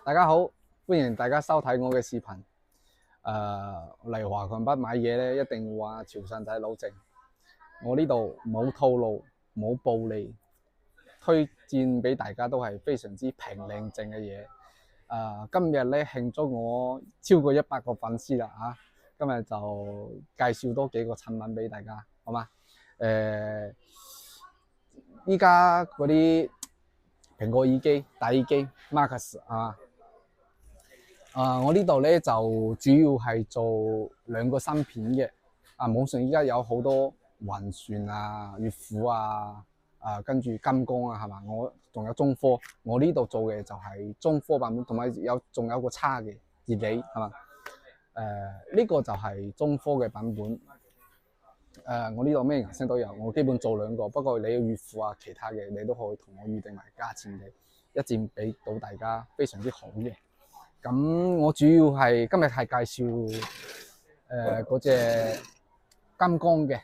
大家好，歡迎大家收睇我嘅視頻。嚟華強北買嘢咧，一定要話潮汕仔老正。我呢度冇套路，冇暴利，推薦俾大家都係非常之平靚正嘅嘢。今日咧慶祝我超過100個粉絲啦啊！今日就介紹多幾個產品俾大家，好嗎？依家嗰啲蘋果耳機、大耳機 Marcus 啊。我呢度咧就主要係做2個芯片嘅。網上依家有好多雲船啊、悅虎啊、跟住金剛啊，係嘛？我仲有中科，我呢度做嘅就係中科版本，同埋仲有個叉嘅熱理，係嘛？呢個就係中科嘅版本。我呢度咩顏色都有，我基本做2個，不過你要悅虎啊，其他嘅你都可以同我預定埋價錢嘅，一戰俾到大家非常之好嘅。咁我主要係今日係介紹嗰隻金剛嘅，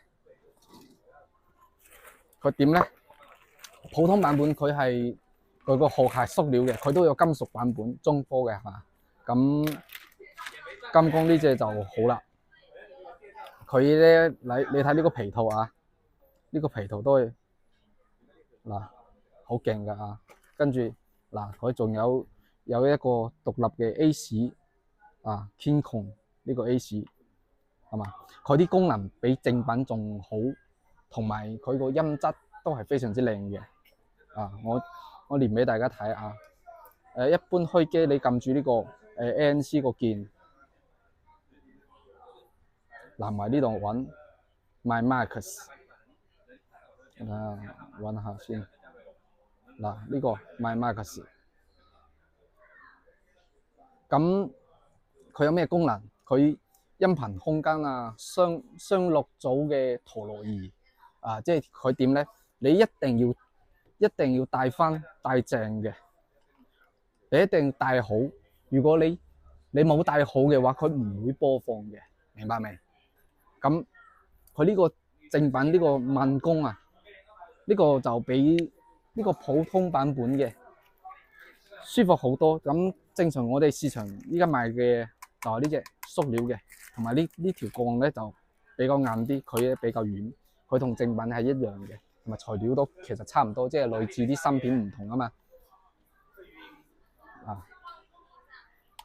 佢點咧？普通版本佢個殼係塑料嘅，佢都有金屬版本，中科嘅係嘛？咁金剛呢隻就好啦，佢咧你睇呢個皮套啊，呢個皮套都係嗱好勁噶啊，跟住嗱佢仲有一個獨立嘅 Ace Kincon 呢個 Ace 係嘛？佢啲功能比正品仲好，同埋佢個音質都係非常之靚嘅。我連俾大家睇啊。一般開機你撳住呢個ANC 個鍵，嗱埋呢度揾 My Marcus 揾下先。嗱呢個 My Marcus。咁佢有咩功能？佢音頻空間啊，雙錄組嘅陀螺儀即係佢點咧？你一定要帶正嘅，你一定帶好。如果你冇帶好嘅話，佢唔會播放嘅，明白未？咁佢呢個正品呢個慢工呢個就比呢個普通版本嘅舒服好多。咁正常我哋市場依家賣嘅就係呢隻塑料嘅，同埋呢條鋼咧就比較硬啲，佢咧比較軟，佢同正品係一樣嘅，同埋材料都其實差唔多，即係類似啲芯片唔同啊嘛。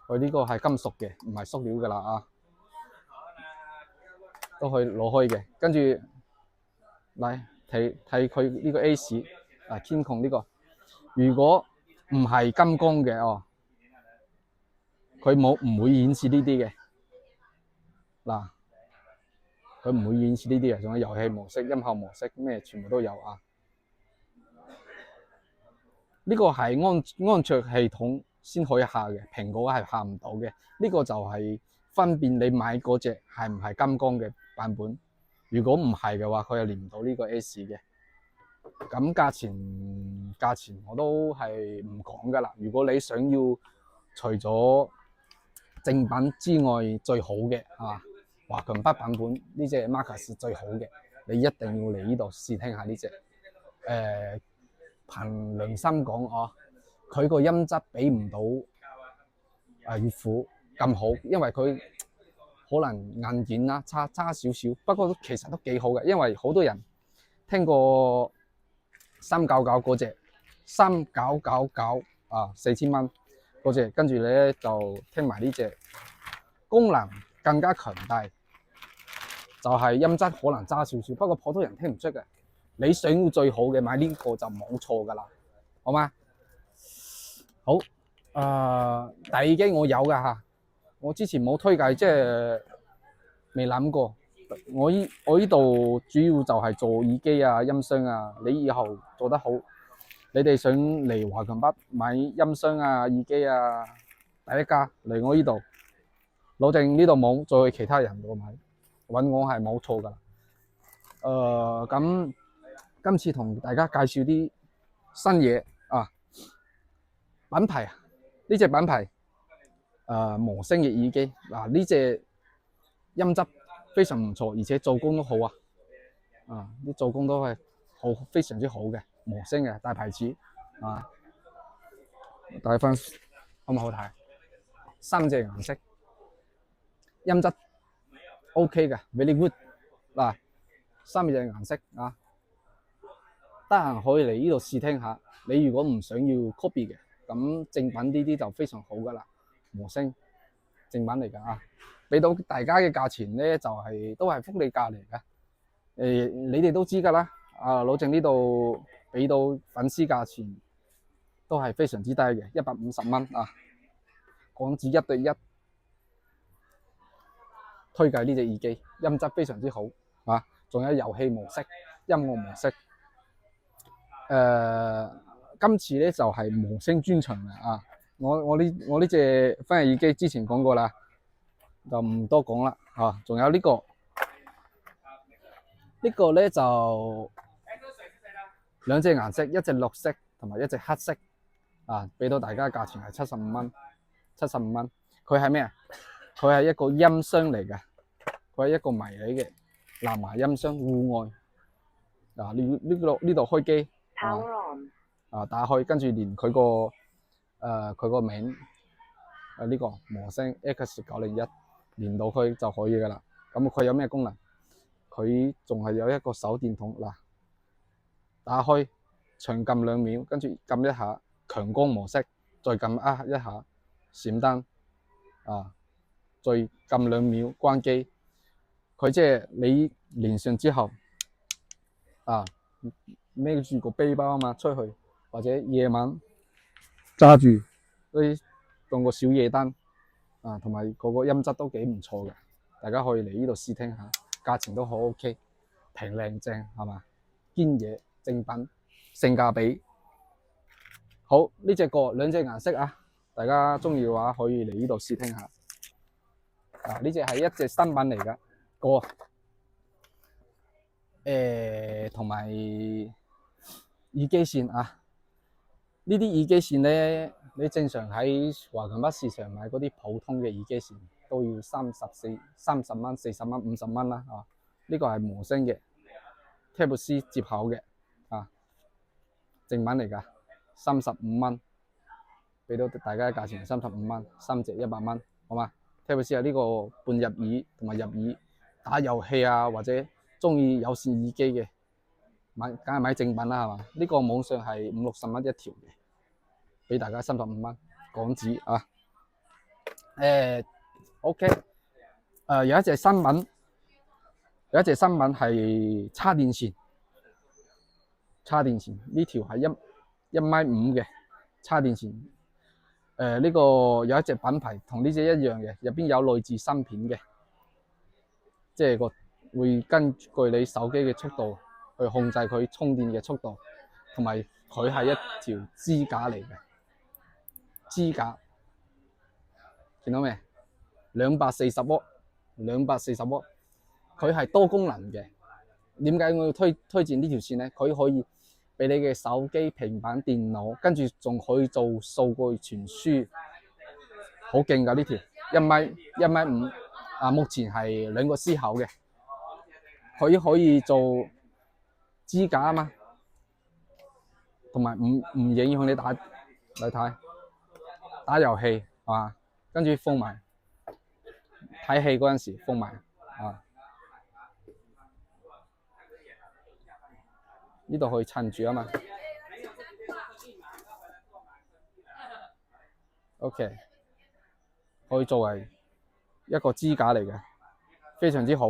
佢呢個係金屬嘅，唔係塑料噶啦都可以攞開嘅。跟住嚟睇佢呢個 Ace Kincon 呢個，如果唔係金剛嘅佢唔會顯示呢啲嘅。嗱，佢唔會顯示呢啲嘅，仲有遊戲模式、音效模式咩全部都有啊。呢個係安卓系統先可以下嘅，蘋果係下唔到嘅。呢個就係分辨你買嗰隻係唔係金剛嘅版本。如果唔係嘅話，佢又連唔到呢個 S 嘅。咁價錢我都係唔講噶啦。如果你想要除咗正品之外最好嘅華強北版本呢隻 Marcus 最好嘅，你一定要嚟呢度試聽下呢隻。憑良心講佢個音質比唔到悅虎咁好，因為佢可能硬件啦差少少，不過其實都幾好嘅，因為好多人聽過399嗰隻39994000蚊嗰隻，跟住咧就聽埋呢隻，功能更加強大，就係音質可能差少少，不過普通人聽唔出嘅。你想要最好嘅，買呢個就冇錯噶啦，好嗎？好，大耳機我有噶我之前冇推介，即係未諗過。我呢度主要就係做耳機音箱你以後做得好，你哋想嚟華強北買音箱耳機第一家嚟我呢度，老正呢度冇，再去其他人度買，揾我係冇錯噶啦。咁今次同大家介紹啲新嘢品牌呢隻品牌魔聲嘅耳機呢隻音質非常唔錯，而且做工都好啲做工都係非常之好嘅，魔聲嘅大牌子帶翻好唔好睇？三隻顏色，音質 OK 嘅 ，very good 嗱，三隻顏色啊，得閒可以嚟呢度試聽下。你如果唔想要 copy 嘅，咁正品呢啲就非常好噶啦，和聲正品嚟㗎啊！俾到大家嘅價錢咧，就係都係福利價嚟㗎。你哋都知㗎啦，啊老鄭呢度俾到粉絲價錢都係非常之低嘅，150蚊啊，港紙1對1。推介呢隻耳機，音質非常之好啊！仲有遊戲模式、音樂模式。今次咧就係無聲專場啦啊！我呢隻翻譯耳機之前講過啦，就唔多講啦啊！仲有呢個咧就兩隻顏色，一隻綠色同埋一隻黑色啊！俾到大家價錢係75蚊，75蚊。佢係咩啊？佢係一個音箱嚟嘅，佢係一個迷你嘅藍牙音箱，戶外嗱，呢度開機打開，跟住連佢個名呢個魔聲 X901連到佢就可以噶啦。咁佢有咩功能？佢仲係有一個手電筒嗱，打開長撳2秒，跟住撳一下強光模式，再撳一下閃燈啊，再撳2秒關機。佢即係你連上之後啊，孭住個背包啊嘛，出去或者夜晚揸住啲當個小夜燈啊，同埋嗰個音質都幾唔錯嘅，大家可以嚟呢度試聽下，價錢都好 OK， 平靚正係嘛，堅嘢正品，性價比好。呢隻歌兩隻顏色啊，大家中意嘅話可以嚟呢度試聽下。啊，呢隻係一隻新品嚟㗎歌。同埋耳機線啊，呢啲耳機線咧，你正常喺華強北市場買嗰啲普通嘅耳機線都要30蚊、40蚊、50蚊啦啊！呢個係無聲嘅 Type-C 接口嘅啊，正品嚟㗎，35蚊，俾到大家嘅價錢35蚊，3隻100蚊，好嘛？Type-C 係呢個半入耳同埋入耳打遊戲啊，或者中意有線耳機嘅，梗係買正品啦，係嘛？呢個網上係50-60蚊一條嘅，俾大家35蚊港紙啊。OK，有一隻新聞係插電線呢條係1.5米嘅插電線。呢個有一隻品牌同呢隻一樣嘅，入邊有內置芯片嘅，即係個會根據你手機嘅速度去控制佢充電嘅速度，同埋佢係一條支架嚟嘅，支架見到未？240瓦，佢係多功能嘅。點解我要推薦呢條線咧？佢可以俾你嘅手機、平板電腦，跟住仲可以做數據傳輸，好勁㗎呢條1.5米啊！目前係2個絲口嘅，佢可以做支架啊嘛，同埋唔影響你打遊戲係嘛，跟住封埋睇戲嗰陣時封埋啊，呢度可以撐住啊嘛。OK， 可以作為一個支架嚟嘅，非常之好。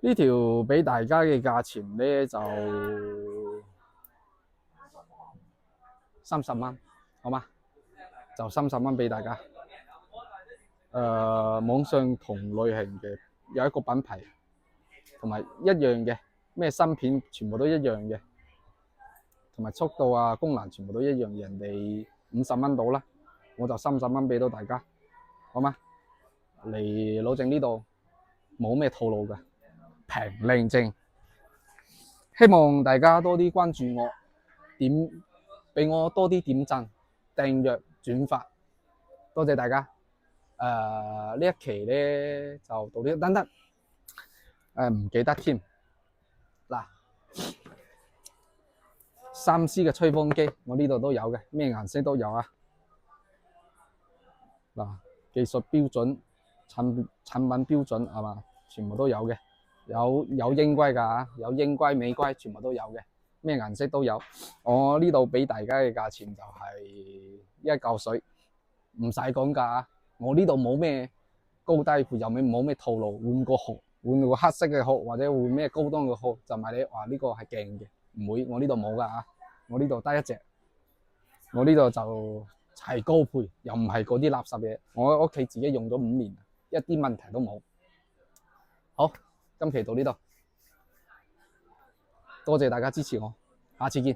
呢條俾大家嘅價錢咧就30蚊，好嗎？就30蚊俾大家。網上同類型嘅有一個品牌，同埋一樣嘅，咩芯片全部都一樣嘅，同埋速度啊功能全部都一樣，人哋50蚊到啦，我就30蚊俾到大家，好嗎？嚟老鄭呢度冇咩套路嘅，平靚正，希望大家多啲關注我，俾我多啲點讚、訂閱、轉發，多謝大家。呢一期咧就到呢，等唔記得添嗱， 3C 嘅吹風機，我呢度都有嘅，咩顏色都有啊。嗱，技術標準、產品標準係嘛，全部都有嘅。有英規㗎，有英規、美規，全部都有嘅，咩顏色都有。我呢度俾大家嘅價錢就係一嚿水，唔使講價。我呢度冇咩高低配，又冇咩套路，換個殼，換個黑色嘅殼或者換咩高檔嘅殼就賣你話呢個係勁嘅，唔會。我呢度冇㗎啊，我呢度得一隻，我呢度就係高配，又唔係嗰啲垃圾嘢。我屋企自己用咗5年，一啲問題都冇。好。今期到呢度，多謝大家支持我，下次見。